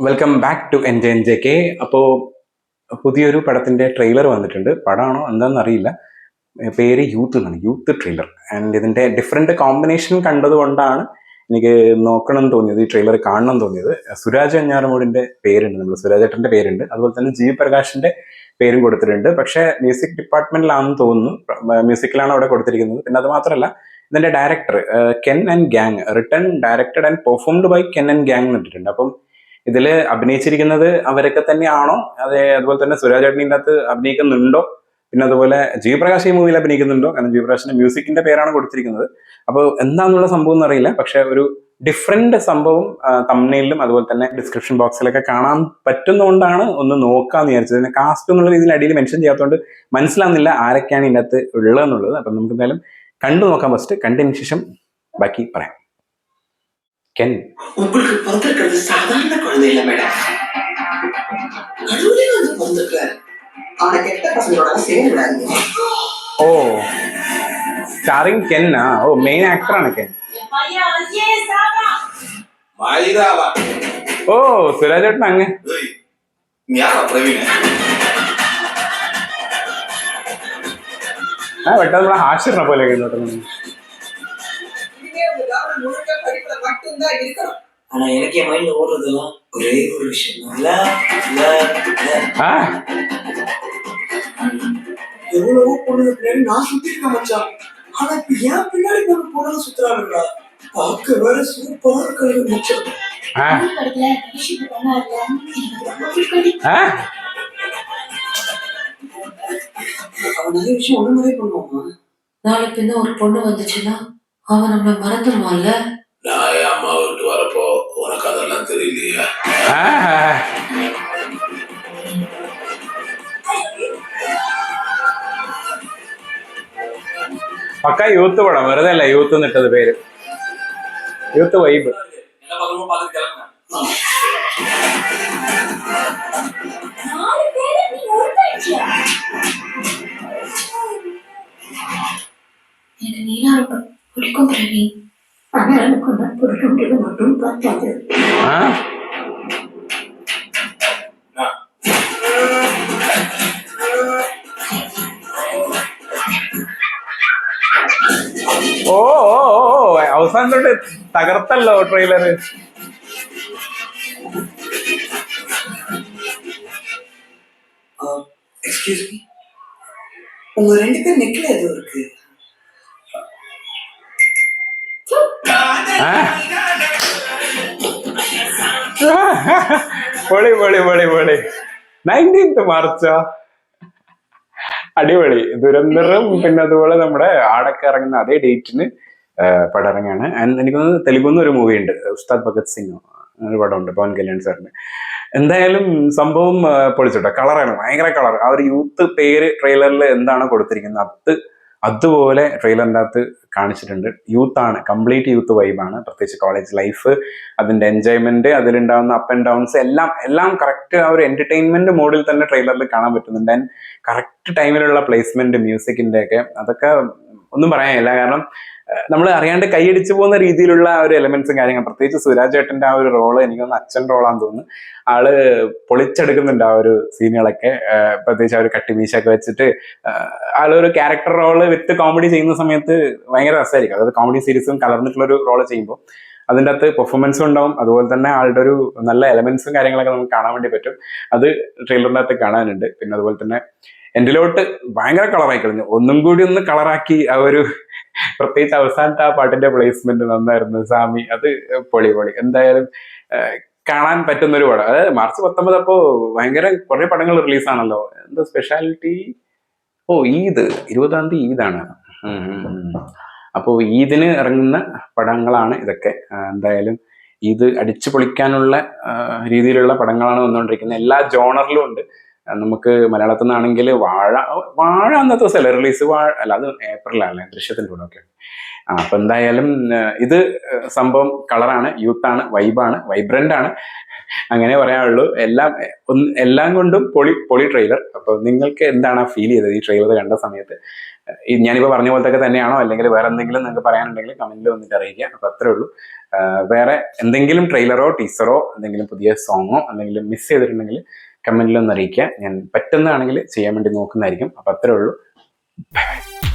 Welcome back to N J N J K. അപ്പോൾ പുതിയൊരു പടത്തിൻ്റെ ട്രെയിലർ വന്നിട്ടുണ്ട്. പടമാണോ എന്താണെന്ന് അറിയില്ല. പേര് യൂത്ത് എന്നാണ്, യൂത്ത് ട്രെയിലർ. ആൻഡ് ഇതിൻ്റെ ഡിഫറെൻറ്റ് കോമ്പിനേഷൻ കണ്ടതുകൊണ്ടാണ് എനിക്ക് നോക്കണം എന്ന് തോന്നിയത്, ഈ ട്രെയിലർ കാണണം എന്ന് തോന്നിയത്. സുരാജ് വെഞ്ഞാറമൂടിൻ്റെ പേരുണ്ട്, നമ്മൾ സുരാജേട്ടൻ്റെ പേരുണ്ട്, അതുപോലെ തന്നെ ജി പ്രകാശിൻ്റെ പേരും കൊടുത്തിട്ടുണ്ട്. പക്ഷേ മ്യൂസിക് ഡിപ്പാർട്ട്മെൻറ്റിലാണെന്ന് തോന്നുന്നു, മ്യൂസിക്കിലാണ് അവിടെ കൊടുത്തിരിക്കുന്നത്. പിന്നെ അത് മാത്രമല്ല, ഇതിൻ്റെ director Ken and gang, written, directed and performed by Ken and gang എന്നിട്ടിട്ടുണ്ട്. അപ്പം ഇതില് അഭിനയിച്ചിരിക്കുന്നത് അവരൊക്കെ തന്നെയാണോ? അതുപോലെ തന്നെ സുരാജ് ചേട്ടൻ ഇതിൻ്റെ അകത്ത് അഭിനയിക്കുന്നുണ്ടോ? പിന്നെ അതുപോലെ ജി പ്രകാശ് ഈ മൂവിയിൽ അഭിനയിക്കുന്നുണ്ടോ? കാരണം ജി പ്രകാശിന്റെ മ്യൂസിക്കിന്റെ പേരാണ് കൊടുത്തിരിക്കുന്നത്. അപ്പോൾ എന്താണെന്നുള്ള സംഭവം എന്ന് അറിയില്ല. പക്ഷെ ഒരു ഡിഫറെന്റ് സംഭവം തംബ്നെയിലും അതുപോലെ തന്നെ ഡിസ്ക്രിപ്ഷൻ ബോക്സിലൊക്കെ കാണാൻ പറ്റുന്നതുകൊണ്ടാണ് ഒന്ന് നോക്കാന്ന് വിചാരിച്ചത്. ഇതിന് കാസ്റ്റ് എന്നുള്ള രീതിയിൽ അടിയിൽ മെൻഷൻ ചെയ്യാത്തതുകൊണ്ട് മനസ്സിലാവുന്നില്ല ആരൊക്കെയാണ് ഇതിൻ്റെ അകത്ത് ഉള്ളതെന്നുള്ളത്. അപ്പം നമുക്ക് എന്തായാലും കണ്ടു നോക്കാം. ഫസ്റ്റ് കണ്ടതിന് ശേഷം ബാക്കി പറയാം. கென், உங்களுக்கு பிறந்திருக்கிறது சாதாரண குழந்தை இல்ல மேடம். கடவுளே வந்து பிறந்திருக்காரு. அவனை கெட்ட பசங்களோட சேர்ந்துடாதீங்க. ஓ, ஸ்டாரிங் கென்னா? ஓ, மெயின் ஆக்டரான கென். ഓ, സുരാജേട്ടൻ അങ്ങ് പെട്ടെന്ന് നമ്മളെ ഹാഷിറിനെ പോലെ ஆனா எனக்கு என் மைண்ட்ல ஓடுறதுலாம் ஒரே ஒரு விஷயம். எவ்வளவோ பொண்ணுங்க பின்னாடி நான் சுத்தி இருக்கேன் மச்சான். ஆனா இப்ப ஏன் பின்னாடி ஒரு பொண்ணுங்க சுத்துறாங்கடா. பார்க்க வேற சூப்பரா இருக்கிறது மச்சான். அவன் நிறைய விஷயம் ஒண்ணு மாதிரியே பண்ணுவாமா. நாளைக்கு பின்ன ஒரு பொண்ணு வந்துச்சுன்னா அவன் நம்மள மறந்துடுவான்ல. நான் என் அம்மா விட்டு வரப்போ உனக்கு அதெல்லாம் தெரியலையா? പക്ക യൂത്ത് പടം, വെറുതെ അല്ല യൂത്ത് എന്നിട്ടത് പേര്. Youth vibe. எனக்கு நீனா பிடிக்கும் பிரவீன். ஆனா எனக்கு ஒன்றும் பிடிக்கும்ன்றது மட்டும் பார்த்தாது. ഓ ഓ ഓ, അവസാനം തൊട്ട് തകർത്തല്ലോ ട്രെയിലർ. எக்ஸ்கியூஸ் மீ, உங்க ரெண்டு பேர் நெக்ல ஏதோ இருக்கு. പൊളി പൊളി പൊളി പൊളി. 19th മാർച്ചോ, അടിപൊളി. ദുരന്തറും പിന്നെ അതുപോലെ നമ്മുടെ ആടൊക്കെ ഇറങ്ങുന്ന അതേ ഡേറ്റിന് പടം ഇറങ്ങാണ്. ആൻഡ് എനിക്ക് തോന്നുന്നു തെലുഗുന്ന് ഒരു മൂവി ഉണ്ട്, ഉസ്താദ് ഭഗത് സിംഗ്, ഒരു പടമുണ്ട് പവൻ കല്യാൺ സാറിന്. എന്തായാലും സംഭവം പൊളിച്ചോട്ടെ. കളറാണ്, ഭയങ്കര കളർ. ആ ഒരു യൂത്ത് പേര് ട്രെയിലറിൽ എന്താണ് കൊടുത്തിരിക്കുന്നത് അതുപോലെ ട്രെയിലറിൻ്റെ അകത്ത് കാണിച്ചിട്ടുണ്ട്. യൂത്താണ്, കംപ്ലീറ്റ് യൂത്ത് വൈബാണ്. പ്രത്യേകിച്ച് കോളേജ് ലൈഫ്, അതിൻ്റെ എൻജോയ്മെന്റ്, അതിലുണ്ടാകുന്ന അപ്പ് ആൻഡ് ഡൗൺസ് എല്ലാം കറക്റ്റ് ആ ഒരു എന്റർടൈൻമെന്റ് മോഡിൽ തന്നെ ട്രെയിലറിൽ കാണാൻ പറ്റുന്നുണ്ട്. ആൻഡ് കറക്റ്റ് ടൈമിലുള്ള പ്ലേസ്മെന്റ് മ്യൂസിക്കിന്റെ ഒക്കെ, അതൊക്കെ ഒന്നും പറയാനില്ല. കാരണം നമ്മൾ അറിയാണ്ട് കൈയടിച്ചു പോകുന്ന രീതിയിലുള്ള ഒരു എലമെന്റ്സും കാര്യങ്ങളും. പ്രത്യേകിച്ച് സുരാജ് ചേട്ടന്റെ ആ ഒരു റോള് എനിക്കൊന്ന് അച്ഛൻ റോളാന്ന് തോന്നുന്നു. ആള് പൊളിച്ചെടുക്കുന്നുണ്ട് ആ ഒരു സീനുകളൊക്കെ. പ്രത്യേകിച്ച് ആ ഒരു കട്ടിമീശൊക്കെ വെച്ചിട്ട് ആളൊരു ക്യാരക്ടർ റോള് വിത്ത് കോമഡി ചെയ്യുന്ന സമയത്ത് ഭയങ്കര രസമായിരിക്കും. അതായത് കോമഡി സീരീസും കലർന്നിട്ടുള്ള ഒരു റോള് ചെയ്യുമ്പോൾ അതിൻ്റെ അകത്ത് പെർഫോമൻസും ഉണ്ടാവും. അതുപോലെ തന്നെ ആളുടെ ഒരു നല്ല എലമെന്റ്സും കാര്യങ്ങളൊക്കെ നമുക്ക് കാണാൻ വേണ്ടി പറ്റും. അത് ട്രെയിലറിൻ്റെ അകത്ത് കാണാനുണ്ട്. പിന്നെ അതുപോലെ തന്നെ എൻഡിലോട്ട് ഭയങ്കര കളറായി കഴിഞ്ഞു. ഒന്നും കൂടി ഒന്ന് കളറാക്കി ആ ഒരു, പ്രത്യേകിച്ച് അവസാനത്തെ ആ പാട്ടിന്റെ പ്ലേസ്മെന്റ് നന്നായിരുന്നു. സാമി, അത് പൊളി. എന്തായാലും കാണാൻ പറ്റുന്ന ഒരു പടം. അതായത് March 19 അപ്പോ ഭയങ്കര കുറെ പടങ്ങൾ റിലീസാണല്ലോ. എന്താ സ്പെഷ്യാലിറ്റി? ഓ, ഈദ് 20-ാം തീയതി ഈദാണ്. അപ്പോൾ ഈദിന് ഇറങ്ങുന്ന പടങ്ങളാണ് ഇതൊക്കെ. എന്തായാലും ഈദ് അടിച്ചു പൊളിക്കാനുള്ള രീതിയിലുള്ള പടങ്ങളാണ് വന്നുകൊണ്ടിരിക്കുന്നത്. എല്ലാ ജോണറിലും ഉണ്ട്. നമുക്ക് മലയാളത്തിൽ നിന്നാണെങ്കിൽ വാഴ അന്നത്തെ ദിവസമല്ലേ റിലീസ്? അല്ല, അത് ഏപ്രിലല്ലേ, ദൃശ്യത്തിൻ്റെ കൂടെ ഒക്കെ. അപ്പൊ എന്തായാലും ഇത് സംഭവം കളറാണ്, യൂത്താണ്, വൈബാണ്, വൈബ്രന്റ് ആണ്, അങ്ങനെ പറയാനുള്ളൂ. എല്ലാം കൊണ്ടും പൊളി ട്രെയിലർ. അപ്പൊ നിങ്ങൾക്ക് എന്താണ് ഫീൽ ചെയ്തത് ഈ ട്രെയിലർ കണ്ട സമയത്ത്? ഞാനിപ്പോ പറഞ്ഞ പോലത്തെ തന്നെയാണോ, അല്ലെങ്കിൽ വേറെ എന്തെങ്കിലും നിങ്ങൾക്ക് പറയാനുണ്ടെങ്കിൽ കമന്റിൽ വന്നിട്ട് അറിയിക്കുക. അപ്പൊ അത്രേ ഉള്ളൂ. വേറെ എന്തെങ്കിലും ട്രെയിലറോ ടീസറോ എന്തെങ്കിലും പുതിയ സോങ്ങോ എന്തെങ്കിലും മിസ് ചെയ്തിട്ടുണ്ടെങ്കിൽ കമന്റിലൊന്ന് അറിയിക്കുക. ഞാൻ പറ്റുന്നതാണെങ്കിൽ ചെയ്യാൻ വേണ്ടി നോക്കുന്നതായിരിക്കും. അപ്പൊ അത്രേ ഉള്ളൂ. Bye bye.